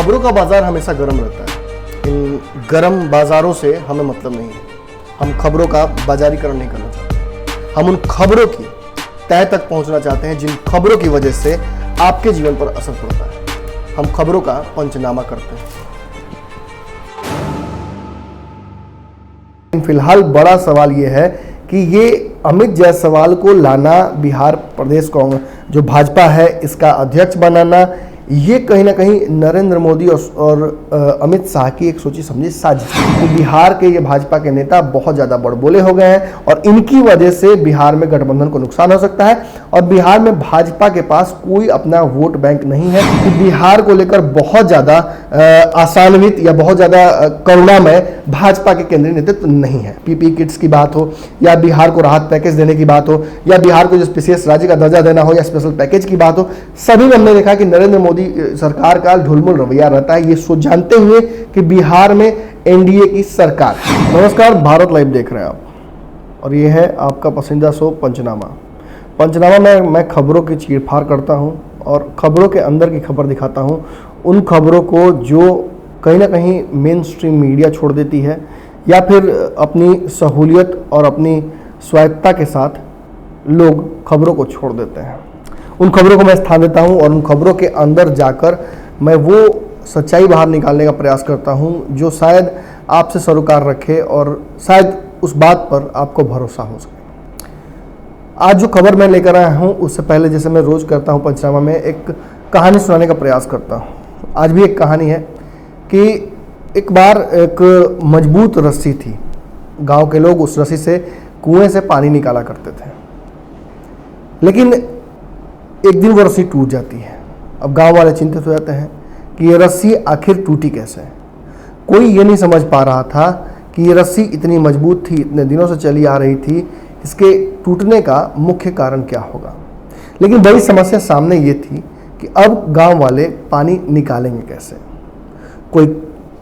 खबरों का बाजार हमेशा गर्म रहता है। इन गर्म बाजारों से हमें मतलब नहीं है। हम खबरों का बाजारीकरण नहीं करना चाहते। हम उन खबरों की तह तक पहुंचना चाहते हैं जिन खबरों की वजह से आपके जीवन पर असर पड़ता है। हम खबरों का पंचनामा करते हैं। फिलहाल बड़ा सवाल यह है कि ये अमित जायसवाल को लाना, बिहार प्रदेश कांग्रेस जो भाजपा है इसका अध्यक्ष बनाना, ये कहीं ना कहीं नरेंद्र मोदी और अमित शाह की एक सोची समझी साजिश है। तो बिहार के ये भाजपा के नेता बहुत ज़्यादा बड़बोले हो गए हैं और इनकी वजह से बिहार में गठबंधन को नुकसान हो सकता है और बिहार में भाजपा के पास कोई अपना वोट बैंक नहीं है। कि बिहार को लेकर बहुत ज़्यादा आशान्वित या बहुत ज़्यादा करुणामय भाजपा के केंद्रीय नेतृत्व नहीं है। पीपी किट्स की बात हो या बिहार को राहत पैकेज देने की बात हो या बिहार को जो विशेष राज्य का दर्जा देना हो या स्पेशल पैकेज की बात हो, सभी में हमने देखा कि नरेंद्र मोदी सरकार का ढुलमुल रवैया रहता है, ये सोच जानते हुए कि बिहार में एनडीए की सरकार। नमस्कार, भारत लाइव देख रहे हैं आप और ये है आपका पसंदीदा शो पंचनामा। पंचनामा में मैं खबरों की चीरफाड़ करता हूं और खबरों के अंदर की खबर दिखाता हूं, उन खबरों को जो कहीं ना कहीं मेन स्ट्रीम मीडिया छोड़ देती है या फिर अपनी सहूलियत और अपनी स्वायत्तता के साथ लोग खबरों को छोड़ देते हैं। उन खबरों को मैं स्थान देता हूं और उन खबरों के अंदर जाकर मैं वो सच्चाई बाहर निकालने का प्रयास करता हूं जो शायद आपसे सरोकार रखे और शायद उस बात पर आपको भरोसा हो सके। आज जो खबर मैं लेकर आया हूं उससे पहले जैसे मैं रोज करता हूं पंचनामा में एक कहानी सुनाने का प्रयास करता हूं। आज भी एक कहानी है कि एक बार एक मजबूत रस्सी थी। गांव के लोग उस रस्सी से कुएं से पानी निकाला करते थे, लेकिन एक दिन वो रस्सी टूट जाती है। अब गांव वाले चिंतित हो जाते हैं कि ये रस्सी आखिर टूटी कैसे। कोई ये नहीं समझ पा रहा था कि ये रस्सी इतनी मजबूत थी, इतने दिनों से चली आ रही थी, इसके टूटने का मुख्य कारण क्या होगा। लेकिन बड़ी समस्या सामने ये थी कि अब गांव वाले पानी निकालेंगे कैसे। कोई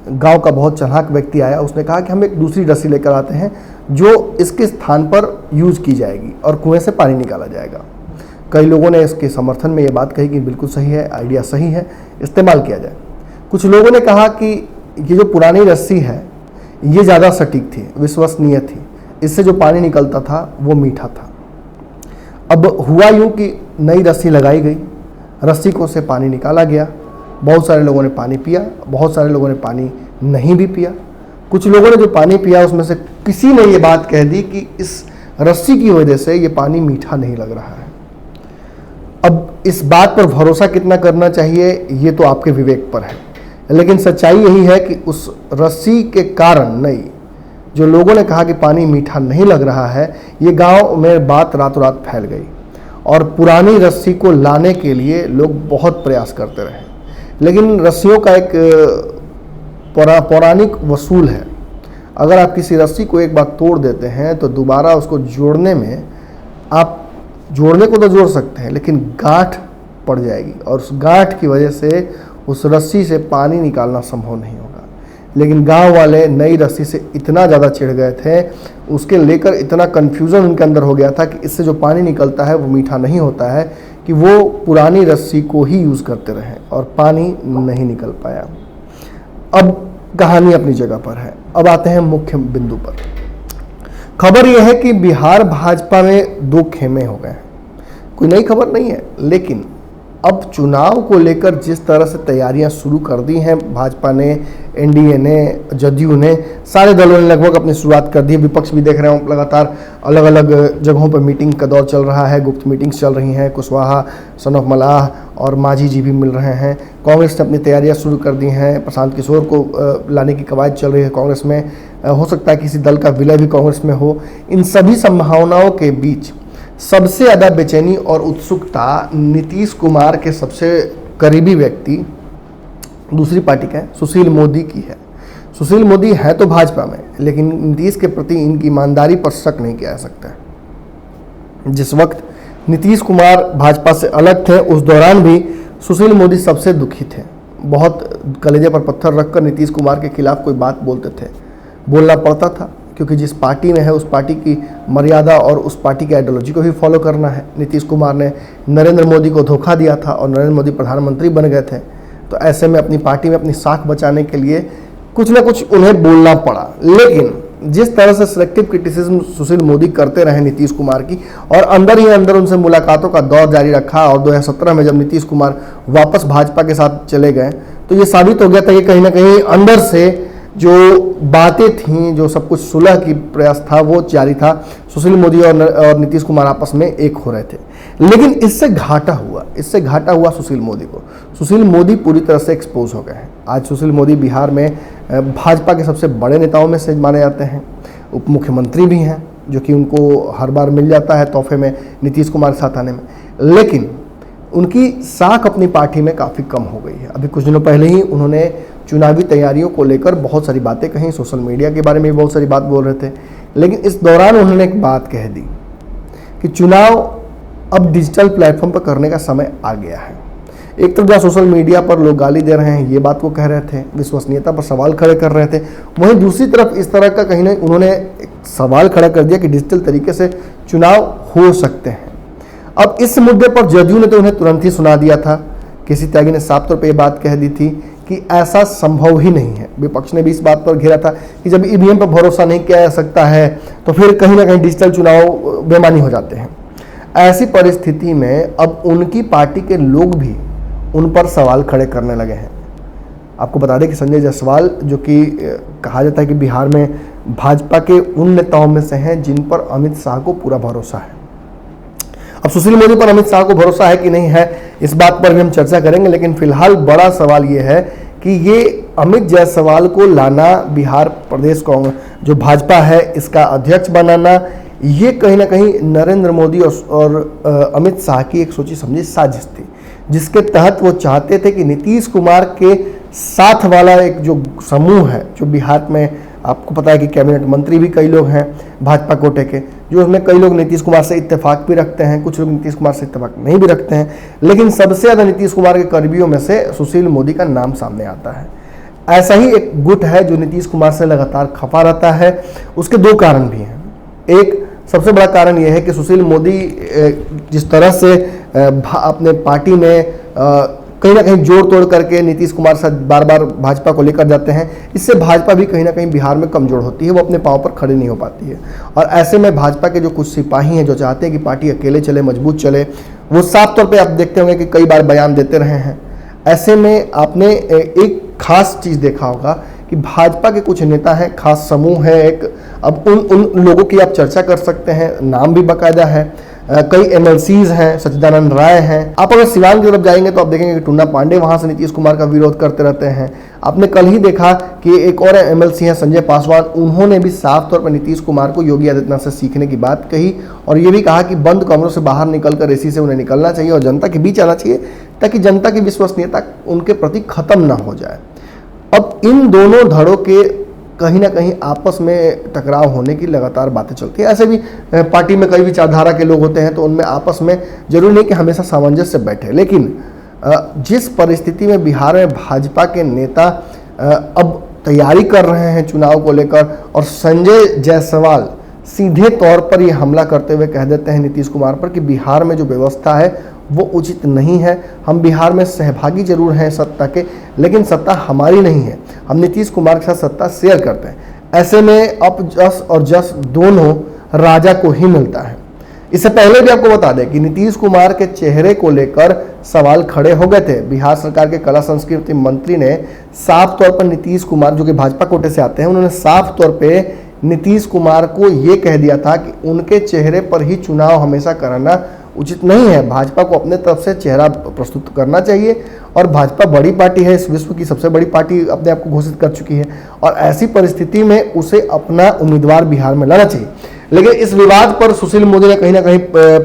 गांव का बहुत चालाक व्यक्ति आया, उसने कहा कि हम एक दूसरी रस्सी लेकर आते हैं जो इसके स्थान पर यूज की जाएगी और कुएं से पानी निकाला जाएगा। कई लोगों ने इसके समर्थन में ये बात कही कि बिल्कुल सही है, आइडिया सही है, इस्तेमाल किया जाए। कुछ लोगों ने कहा कि ये जो पुरानी रस्सी है ये ज़्यादा सटीक थी, विश्वसनीय थी, इससे जो पानी निकलता था वो मीठा था। अब हुआ यूँ कि नई रस्सी लगाई गई, रस्सी को से पानी निकाला गया। बहुत सारे लोगों ने पानी पिया, बहुत सारे लोगों ने पानी नहीं भी पिया। कुछ लोगों ने जो पानी पिया उसमें से किसी ने ये बात कह दी कि इस रस्सी की वजह से ये पानी मीठा नहीं लग रहा है। अब इस बात पर भरोसा कितना करना चाहिए ये तो आपके विवेक पर है, लेकिन सच्चाई यही है कि उस रस्सी के कारण नहीं, जो लोगों ने कहा कि पानी मीठा नहीं लग रहा है, ये गांव में बात रातों रात फैल गई और पुरानी रस्सी को लाने के लिए लोग बहुत प्रयास करते रहे। लेकिन रस्सियों का एक पौराणिक वसूल है। अगर आप किसी रस्सी को एक बार तोड़ देते हैं तो दोबारा उसको जोड़ने में आप जोड़ने को तो जोड़ सकते हैं लेकिन गांठ पड़ जाएगी और उस गांठ की वजह से उस रस्सी से पानी निकालना संभव नहीं होगा। लेकिन गांव वाले नई रस्सी से इतना ज़्यादा चिढ़ गए थे, उसके लेकर इतना कन्फ्यूज़न उनके अंदर हो गया था कि इससे जो पानी निकलता है वो मीठा नहीं होता है, कि वो पुरानी रस्सी को ही यूज़ करते रहे और पानी नहीं निकल पाया। अब कहानी अपनी जगह पर है। अब आते हैं मुख्य बिंदु पर। खबर यह है कि बिहार भाजपा में दो खेमे हो गए हैं। कोई नई खबर नहीं है, लेकिन अब चुनाव को लेकर जिस तरह से तैयारियां शुरू कर दी हैं भाजपा ने, एनडीए ने, जदयू ने, सारे दलों ने लगभग अपनी शुरुआत कर दी। विपक्ष भी देख रहे हो लगातार अलग अलग जगहों पर मीटिंग का दौर चल रहा है, गुप्त मीटिंग्स चल रही हैं। कुशवाहा, सन ऑफ मलाह और मांझी जी भी मिल रहे हैं। कांग्रेस ने अपनी तैयारियां शुरू कर दी हैं। प्रशांत किशोर को लाने की कवायद चल रही है कांग्रेस में। हो सकता है किसी दल का विलय भी कांग्रेस में हो। इन सभी संभावनाओं के बीच सबसे ज़्यादा बेचैनी और उत्सुकता नीतीश कुमार के सबसे करीबी व्यक्ति दूसरी पार्टी का है, सुशील मोदी की है। सुशील मोदी है तो भाजपा में, लेकिन नीतीश के प्रति इनकी ईमानदारी पर शक नहीं किया जा सकता है। जिस वक्त नीतीश कुमार भाजपा से अलग थे उस दौरान भी सुशील मोदी सबसे दुखी थे। बहुत कलेजे पर पत्थर रखकर नीतीश कुमार के खिलाफ कोई बात बोलते थे, बोलना पड़ता था, क्योंकि जिस पार्टी में है उस पार्टी की मर्यादा और उस पार्टी की आइडियोलॉजी को भी फॉलो करना है। नीतीश कुमार ने नरेंद्र मोदी को धोखा दिया था और नरेंद्र मोदी प्रधानमंत्री बन गए थे, तो तो ऐसे में अपनी पार्टी में अपनी साख बचाने के लिए कुछ ना कुछ उन्हें बोलना पड़ा। लेकिन जिस तरह से सिलेक्टिव क्रिटिसिज्म सुशील मोदी करते रहे नीतीश कुमार की और अंदर ही अंदर उनसे मुलाकातों का दौर जारी रखा, और 2017 में जब नीतीश कुमार वापस भाजपा के साथ चले गए तो ये साबित हो गया था कि कहीं ना कहीं अंदर से जो बातें थीं, जो सब कुछ सुलह की प्रयास था वो जारी था। सुशील मोदी और नीतीश कुमार आपस में एक हो रहे थे। लेकिन इससे घाटा हुआ सुशील मोदी को। सुशील मोदी पूरी तरह से एक्सपोज हो गए हैं। आज सुशील मोदी बिहार में भाजपा के सबसे बड़े नेताओं में से माने जाते हैं। उप मुख्यमंत्री भी हैं, जो कि उनको हर बार मिल जाता है तोहफे में नीतीश कुमार के साथ आने में। लेकिन उनकी साख अपनी पार्टी में काफ़ी कम हो गई है। अभी कुछ दिनों पहले ही उन्होंने चुनावी तैयारियों को लेकर बहुत सारी बातें कहीं, सोशल मीडिया के बारे में भी बहुत सारी बात बोल रहे थे। लेकिन इस दौरान उन्होंने एक बात कह दी कि चुनाव अब डिजिटल प्लेटफॉर्म पर करने का समय आ गया है। एक तरफ जहाँ सोशल मीडिया पर लोग गाली दे रहे हैं, ये बात वो कह रहे थे, विश्वसनीयता पर सवाल खड़े कर रहे थे, वहीं दूसरी तरफ इस तरह का कहीं ना उन्होंने एक सवाल खड़ा कर दिया कि डिजिटल तरीके से चुनाव हो सकते हैं। अब इस मुद्दे पर जदयू ने तो उन्हें तुरंत ही सुना दिया था। केसी त्यागी ने साफ तौर पर यह बात कह दी थी कि ऐसा संभव ही नहीं है। विपक्ष ने भी इस बात पर घेरा था कि जब ईवीएम पर भरोसा नहीं किया जा सकता है तो फिर कहीं ना कहीं डिजिटल चुनाव बेमानी हो जाते हैं। ऐसी परिस्थिति में अब उनकी पार्टी के लोग भी उन पर सवाल खड़े करने लगे हैं। आपको बता दें कि संजय जायसवाल, जो कि कहा जाता है कि बिहार में भाजपा के उन नेताओं में से हैं जिन पर अमित शाह को पूरा भरोसा है। अब सुशील मोदी पर अमित शाह को भरोसा है कि नहीं है, इस बात पर भी हम चर्चा करेंगे। लेकिन फिलहाल बड़ा सवाल ये है कि ये अमित जायसवाल को लाना, बिहार प्रदेश कांग्रेस जो भाजपा है इसका अध्यक्ष बनाना, ये कहीं ना कहीं नरेंद्र मोदी और अमित शाह की एक सोची समझी साजिश थी, जिसके तहत वो चाहते थे कि नीतीश कुमार के साथ वाला एक जो समूह है, जो बिहार में आपको पता है कि कैबिनेट मंत्री भी कई लोग हैं भाजपा कोटे के, जो उसमें कई लोग नीतीश कुमार से इत्तेफाक भी रखते हैं, कुछ लोग नीतीश कुमार से इत्तेफाक नहीं भी रखते हैं। लेकिन सबसे ज़्यादा नीतीश कुमार के करीबियों में से सुशील मोदी का नाम सामने आता है। ऐसा ही एक गुट है जो नीतीश कुमार से लगातार खफा रहता है। उसके दो कारण भी हैं। एक सबसे बड़ा कारण यह है कि सुशील मोदी जिस तरह से अपने पार्टी में कहीं ना कहीं जोड़ तोड़ करके नीतीश कुमार साथ बार बार भाजपा को लेकर जाते हैं, इससे भाजपा भी कहीं ना कहीं बिहार में कमजोर होती है, वो अपने पांव पर खड़े नहीं हो पाती है। और ऐसे में भाजपा के जो कुछ सिपाही हैं जो चाहते हैं कि पार्टी अकेले चले, मजबूत चले, वो साफ तौर पे आप देखते होंगे कि कई बार बयान देते रहे हैं। ऐसे में आपने एक खास चीज़ देखा होगा कि भाजपा के कुछ नेता हैं, खास समूह है एक। अब उन लोगों की आप चर्चा कर सकते हैं, नाम भी बाकायदा है। कई एमएलसीज हैं, सच्चिदानंद राय हैं। आप अगर सिवान की तरफ जाएंगे तो आप देखेंगे कि टुन्ना पांडे वहां से नीतीश कुमार का विरोध करते रहते हैं। आपने कल ही देखा कि एक और एमएलसी हैं संजय पासवान, उन्होंने भी साफ तौर पर नीतीश कुमार को योगी आदित्यनाथ से सीखने की बात कही और ये भी कहा कि बंद कमरों से बाहर निकलकर एसी से उन्हें निकलना चाहिए और जनता के बीच आना चाहिए, ताकि जनता की विश्वसनीयता उनके प्रति खत्म ना हो जाए। अब इन दोनों धड़ों के कहीं ना कहीं आपस में टकराव होने की लगातार बातें चलती है। ऐसे भी पार्टी में कई विचारधारा के लोग होते हैं तो उनमें आपस में जरूरी नहीं कि हमेशा सामंजस्य बैठे। लेकिन जिस परिस्थिति में बिहार में भाजपा के नेता अब तैयारी कर रहे हैं चुनाव को लेकर, और संजय जायसवाल सीधे तौर पर ये हमला करते हुए कह देते हैं नीतीश कुमार पर कि बिहार में जो व्यवस्था है वो उचित नहीं है, हम बिहार में सहभागी जरूर हैं सत्ता के, लेकिन सत्ता हमारी नहीं है, हम नीतीश कुमार के साथ सत्ता शेयर करते हैं। ऐसे में अब जस और जस दोनों राजा को ही मिलता है। इससे पहले भी आपको बता दें कि नीतीश कुमार के चेहरे को लेकर सवाल खड़े हो गए थे। बिहार सरकार के कला संस्कृति मंत्री ने साफ तौर पर नीतीश कुमार, जो कि भाजपा कोटे से आते हैं, उन्होंने साफ तौर पर नीतीश कुमार को ये कह दिया था कि उनके चेहरे पर ही चुनाव हमेशा कराना उचित नहीं है, भाजपा को अपने तरफ से चेहरा प्रस्तुत करना चाहिए। और भाजपा बड़ी पार्टी है, इस विश्व की सबसे बड़ी पार्टी अपने आप को घोषित कर चुकी है, और ऐसी परिस्थिति में उसे अपना उम्मीदवार बिहार में लाना चाहिए। लेकिन इस विवाद पर सुशील मोदी ने कहीं ना कहीं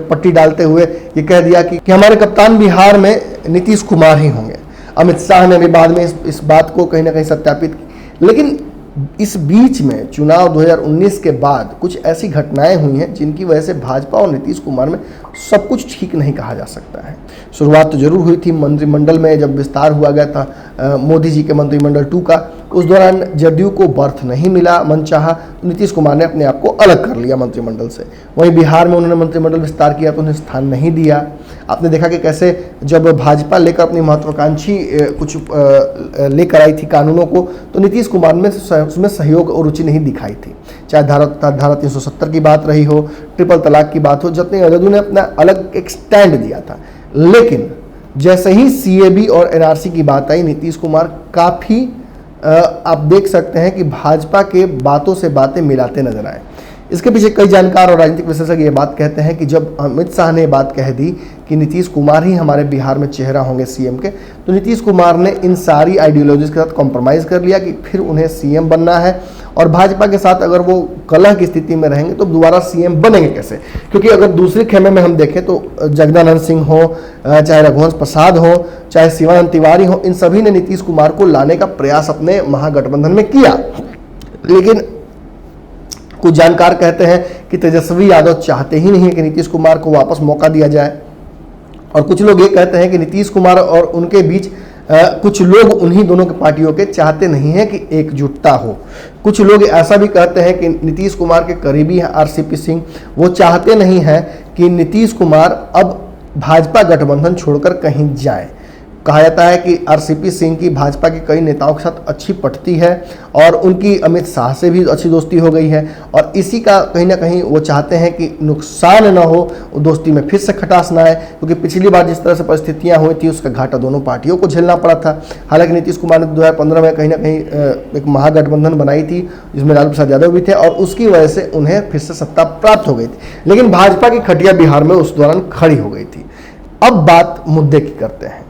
पट्टी डालते हुए ये कह दिया कि हमारे कप्तान बिहार में नीतीश कुमार ही होंगे। अमित शाह ने भी बाद में इस बात को कहीं ना कहीं सत्यापित की। लेकिन इस बीच में चुनाव 2019 के बाद कुछ ऐसी घटनाएं हुई हैं जिनकी वजह से भाजपा और नीतीश कुमार में सब कुछ ठीक नहीं कहा जा सकता है। शुरुआत तो जरूर हुई थी मंत्रिमंडल में, जब विस्तार हुआ गया था मोदी जी के मंत्रिमंडल 2 का, उस दौरान जदयू को बर्थ नहीं मिला मनचाहा, तो नीतीश कुमार ने अपने आप को अलग कर लिया मंत्रिमंडल से। वहीं बिहार में उन्होंने मंत्रिमंडल विस्तार किया तो उन्हें स्थान नहीं दिया। आपने देखा कि कैसे जब भाजपा लेकर अपनी महत्वाकांक्षी कुछ लेकर आई थी कानूनों को, तो नीतीश कुमार में उसमें सहयोग और रुचि नहीं दिखाई थी। चाहे धारा 370 की बात रही हो, ट्रिपल तलाक की बात हो, जितने अजदू ने अपना अलग एक स्टैंड दिया था। लेकिन जैसे ही CAB और NRC की बात आई, नीतीश कुमार काफ़ी आप देख सकते हैं कि भाजपा के बातों से बातें मिलाते नजर आए। इसके पीछे कई जानकार और राजनीतिक विशेषज्ञ ये बात कहते हैं कि जब अमित शाह ने बात कह दी कि नीतीश कुमार ही हमारे बिहार में चेहरा होंगे CM के, तो नीतीश कुमार ने इन सारी आइडियोलॉजीज के साथ कॉम्प्रोमाइज़ कर लिया कि फिर उन्हें CM बनना है, और भाजपा के साथ अगर वो कलह की स्थिति में रहेंगे तो दोबारा CM बनेंगे कैसे। क्योंकि अगर दूसरे खेमे में हम देखें तो जगदानंद सिंह हो, चाहे रघुवंश प्रसाद हो, चाहे शिवानंद तिवारी हो, इन सभी ने नीतीश कुमार को लाने का प्रयास अपने महागठबंधन में किया। लेकिन कुछ जानकार कहते हैं कि तेजस्वी यादव चाहते ही नहीं है कि नीतीश कुमार को वापस मौका दिया जाए, और कुछ लोग ये कहते हैं कि नीतीश कुमार और उनके बीच कुछ लोग उन्हीं दोनों के पार्टियों के चाहते नहीं हैं कि एकजुटता हो। कुछ लोग ऐसा भी कहते हैं कि नीतीश कुमार के करीबी हैं RCP सिंह, वो चाहते नहीं हैं कि नीतीश कुमार अब भाजपा गठबंधन छोड़कर कहीं जाए। कहा जाता है कि RCP सिंह की भाजपा के कई नेताओं के साथ अच्छी पटती है और उनकी अमित शाह से भी अच्छी दोस्ती हो गई है, और इसी का कहीं ना कहीं वो चाहते हैं कि नुकसान ना हो, दोस्ती में फिर से खटास ना आए। क्योंकि पिछली बार जिस तरह से परिस्थितियां हुई थी उसका घाटा दोनों पार्टियों को झेलना पड़ा था। हालांकि नीतीश कुमार ने 2015 में कहीं ना कहीं एक महागठबंधन बनाई थी जिसमें लालू प्रसाद यादव भी थे, और उसकी वजह से उन्हें फिर से सत्ता प्राप्त हो गई थी। लेकिन भाजपा की खटिया बिहार में उस दौरान खड़ी हो गई थी। अब बात मुद्दे की करते हैं।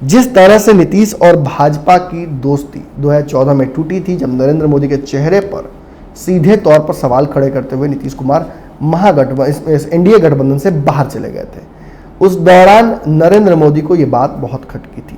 जिस तरह से नीतीश और भाजपा की दोस्ती 2014 में टूटी थी, जब नरेंद्र मोदी के चेहरे पर सीधे तौर पर सवाल खड़े करते हुए नीतीश कुमार NDA गठबंधन से बाहर चले गए थे, उस दौरान नरेंद्र मोदी को यह बात बहुत खटकी थी।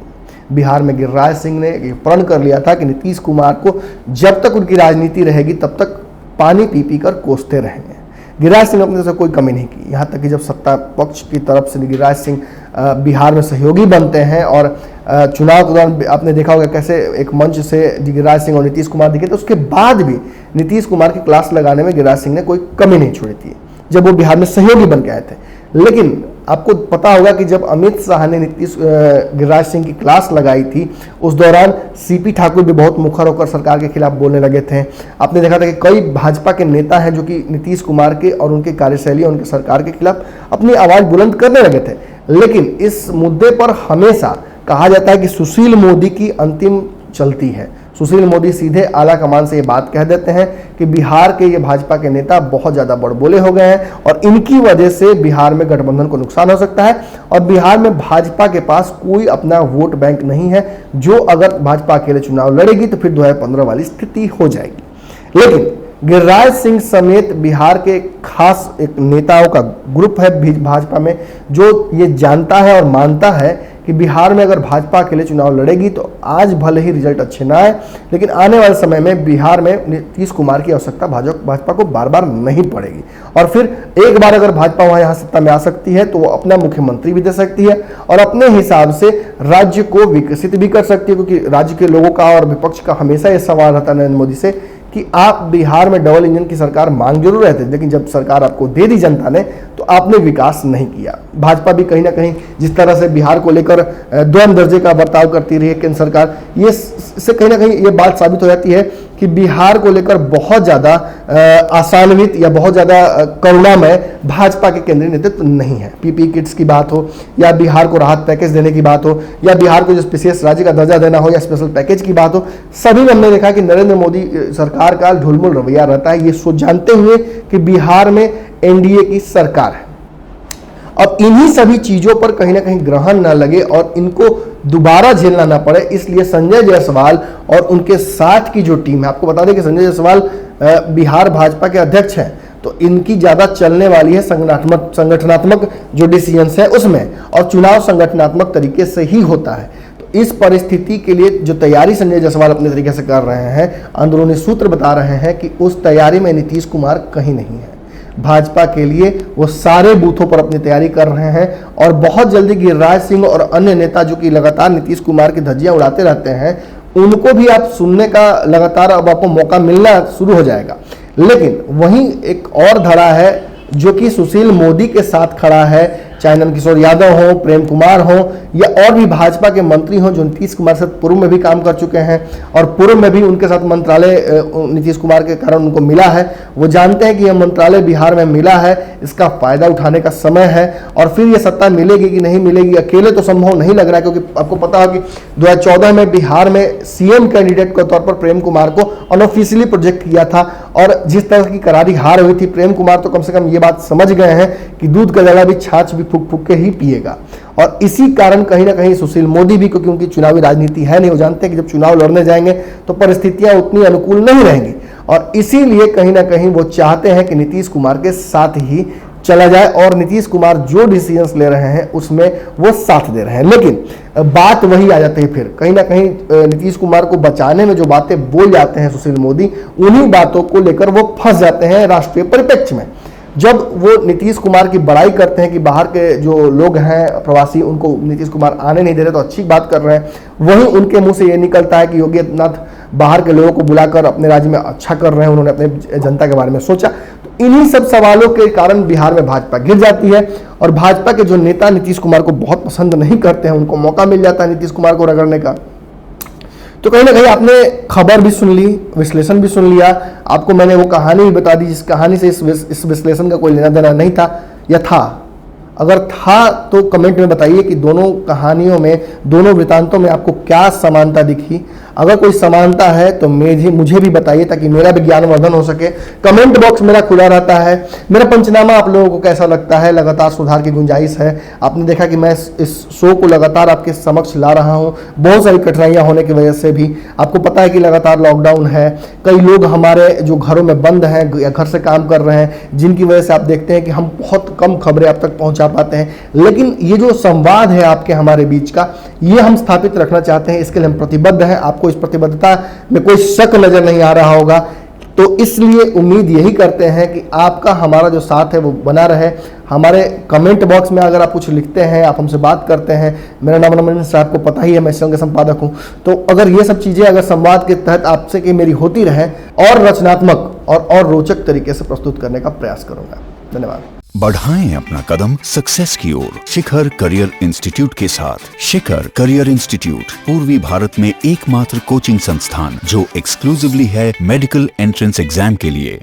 बिहार में गिरिराज सिंह ने ये प्रण कर लिया था कि नीतीश कुमार को जब तक उनकी राजनीति रहेगी तब तक पानी पी पी कर कोसते रहेंगे। गिरिराज सिंह अपने से कोई कमी नहीं की, यहाँ तक कि जब सत्ता पक्ष की तरफ से गिरिराज सिंह बिहार में सहयोगी बनते हैं, और चुनाव के दौरान आपने देखा होगा कैसे एक मंच से गिरिराज सिंह और नीतीश कुमार दिखे, तो उसके बाद भी नीतीश कुमार की क्लास लगाने में गिरिराज सिंह ने कोई कमी नहीं छोड़ी थी जब वो बिहार में सहयोगी बन के आए थे। लेकिन आपको पता होगा कि जब अमित शाह ने गिरिराज सिंह की क्लास लगाई थी, उस दौरान CP ठाकुर भी बहुत मुखर होकर सरकार के खिलाफ बोलने लगे थे। आपने देखा था कि कई भाजपा के नेता हैं जो कि नीतीश कुमार के और उनकी कार्यशैली और उनके सरकार के खिलाफ अपनी आवाज़ बुलंद करने लगे थे। लेकिन इस मुद्दे पर हमेशा कहा जाता है कि सुशील मोदी की अंतिम चलती है। सुशील मोदी सीधे आला कमान से ये बात कह देते हैं कि बिहार के ये भाजपा के नेता बहुत ज़्यादा बड़बोले हो गए हैं और इनकी वजह से बिहार में गठबंधन को नुकसान हो सकता है, और बिहार में भाजपा के पास कोई अपना वोट बैंक नहीं है, जो अगर भाजपा अकेले चुनाव लड़ेगी तो फिर 2015 वाली स्थिति हो जाएगी। लेकिन गिरिराज सिंह समेत बिहार के खास एक नेताओं का ग्रुप है भाजपा में, जो ये जानता है और मानता है कि बिहार में अगर भाजपा के लिए चुनाव लड़ेगी तो आज भले ही रिजल्ट अच्छे ना आए, लेकिन आने वाले समय में बिहार में नीतीश कुमार की आवश्यकता भाजपा को बार बार नहीं पड़ेगी, और फिर एक बार अगर भाजपा वहाँ यहाँ सत्ता में आ सकती है तो वो अपना मुख्यमंत्री भी दे सकती है और अपने हिसाब से राज्य को विकसित भी कर सकती है। क्योंकि राज्य के लोगों का और विपक्ष का हमेशा ये सवाल रहता है नरेंद्र मोदी से कि आप बिहार में डबल इंजन की सरकार मांग जरूर रहे थे, लेकिन जब सरकार आपको दे दी जनता ने तो आपने विकास नहीं किया। भाजपा भी कहीं ना कहीं जिस तरह से बिहार को लेकर द्वंद्व दर्जे का बर्ताव करती रही है केंद्र सरकार, ये इससे कहीं ना कहीं ये बात साबित हो जाती है कि बिहार को लेकर बहुत ज़्यादा आसान्वित या बहुत ज़्यादा करुणामय भाजपा के केंद्रीय नेतृत्व नहीं है। PPE किट्स की बात हो, या बिहार को राहत पैकेज देने की बात हो, या बिहार को जो विशेष राज्य का दर्जा देना हो, या स्पेशल पैकेज की बात हो, सभी में हमने देखा कि नरेंद्र मोदी सरकार का ढुलमुल रवैया रहता है, ये सोच जानते हुए कि बिहार में NDA की सरकार है। अब इन्हीं सभी चीजों पर कहीं ना कहीं ग्रहण न लगे और इनको दोबारा झेलना ना पड़े, इसलिए संजय जायसवाल और उनके साथ की जो टीम है, आपको बता दें कि संजय जायसवाल बिहार भाजपा के अध्यक्ष हैं, तो इनकी ज्यादा चलने वाली है संगठनात्मक जो डिसीजंस है उसमें, और चुनाव संगठनात्मक तरीके से ही होता है। तो इस परिस्थिति के लिए जो तैयारी संजय जायसवाल अपने तरीके से कर रहे हैं, अंदरूनी सूत्र बता रहे हैं कि उस तैयारी में नीतीश कुमार कहीं नहीं है। भाजपा के लिए वो सारे बूथों पर अपनी तैयारी कर रहे हैं, और बहुत जल्दी गिरिराज सिंह और अन्य नेता जो कि लगातार नीतीश कुमार की धज्जियां उड़ाते रहते हैं, उनको भी आप सुनने का लगातार अब आपको मौका मिलना शुरू हो जाएगा। लेकिन वहीं एक और धड़ा है जो कि सुशील मोदी के साथ खड़ा है, चाहे नंदकिशोर यादव हो, प्रेम कुमार हो, या और भी भाजपा के मंत्री हों जो नीतीश कुमार से पूर्व में भी काम कर चुके हैं और पूर्व में भी उनके साथ मंत्रालय नीतीश कुमार के कारण उनको मिला है, वो जानते हैं कि यह मंत्रालय बिहार में मिला है, इसका फायदा उठाने का समय है। और फिर ये सत्ता मिलेगी कि नहीं मिलेगी, अकेले तो संभव नहीं लग रहा है, क्योंकि आपको पता है कि 2014 में बिहार में सीएम कैंडिडेट के तौर पर प्रेम कुमार को अनऑफिशियली प्रोजेक्ट किया था, और जिस तरह की करारी हार हुई थी, प्रेम कुमार तो कम से कम ये बात समझ गए हैं कि दूध का जला भी छाछ भी फूक फूक के ही पिएगा। और इसी कारण कहीं ना कहीं सुशील मोदी भी, क्योंकि उनकी चुनावी राजनीति है नहीं, वो जानते हैं कि जब चुनाव लड़ने जाएंगे तो परिस्थितियां उतनी अनुकूल नहीं रहेंगी, और इसीलिए कहीं ना कहीं वो चाहते हैं कि नीतीश कुमार के साथ ही चला जाए और नीतीश कुमार जो डिसीजंस ले रहे हैं उसमें वो साथ दे रहे हैं। लेकिन बात वही आ जाती है, फिर कहीं ना कहीं नीतीश कुमार को बचाने में जो बातें बोल जाते हैं सुशील मोदी, उन्हीं बातों को लेकर वो फंस जाते हैं राष्ट्रीय परिप्रेक्ष्य में। जब वो नीतीश कुमार की बड़ाई करते हैं कि बाहर के जो लोग हैं प्रवासी, उनको नीतीश कुमार आने नहीं दे रहे, तो अच्छी बात कर रहे हैं, वहीं उनके मुंह से ये निकलता है कि योगी आदित्यनाथ बाहर के लोगों को बुलाकर अपने राज्य में अच्छा कर रहे हैं, उन्होंने अपने जनता के बारे में सोचा। तो इन्हीं सब सवालों के कारण बिहार में भाजपा गिर जाती है, और भाजपा के जो नेता नीतीश कुमार को बहुत पसंद नहीं करते हैं, उनको मौका मिल जाता है नीतीश कुमार को रगड़ने का। तो कहीं ना कहीं आपने खबर भी सुन ली, विश्लेषण भी सुन लिया, आपको मैंने वो कहानी भी बता दी जिस कहानी से इस विश्लेषण का कोई लेना देना नहीं था, या था। अगर था तो कमेंट में बताइए कि दोनों कहानियों में, दोनों वृतांतों में आपको क्या समानता दिखी। अगर कोई समानता है तो मुझे भी बताइए, ताकि मेरा भी ज्ञानवर्धन हो सके। कमेंट बॉक्स मेरा खुला रहता है। मेरा पंचनामा आप लोगों को कैसा लगता है? लगातार सुधार की गुंजाइश है। आपने देखा कि मैं इस शो को लगातार आपके समक्ष ला रहा हूं, बहुत सारी कठिनाइयां होने की वजह से भी। आपको पता है कि लगातार लॉकडाउन है, कई लोग हमारे जो घरों में बंद हैं या घर से काम कर रहे हैं, जिनकी वजह से आप देखते हैं कि हम बहुत कम खबरें आप तक पहुंचा पाते हैं। लेकिन ये जो संवाद है आपके हमारे बीच का, ये हम स्थापित रखना चाहते हैं, इसके लिए हम प्रतिबद्ध हैं। आपको इस प्रतिबद्धता में कोई शक नजर नहीं आ रहा होगा, तो इसलिए उम्मीद यही करते हैं कि आपका हमारा जो साथ है वो बना रहे। हमारे कमेंट बॉक्स में अगर आप कुछ लिखते हैं, आप हमसे बात करते हैं, मेरा नाम नमन मिश्रा, आपको पता ही है, मैं संघ संपादक हूं, तो अगर ये सब चीजें अगर संवाद के तहत आपसे कि मेरी होती रहे, और रचनात्मक और रोचक तरीके से प्रस्तुत करने का प्रयास करूंगा। धन्यवाद। बढ़ाएं अपना कदम सक्सेस की ओर शिखर करियर इंस्टीट्यूट के साथ। शिखर करियर इंस्टीट्यूट पूर्वी भारत में एकमात्र कोचिंग संस्थान जो एक्सक्लूसिवली है मेडिकल एंट्रेंस एग्जाम के लिए।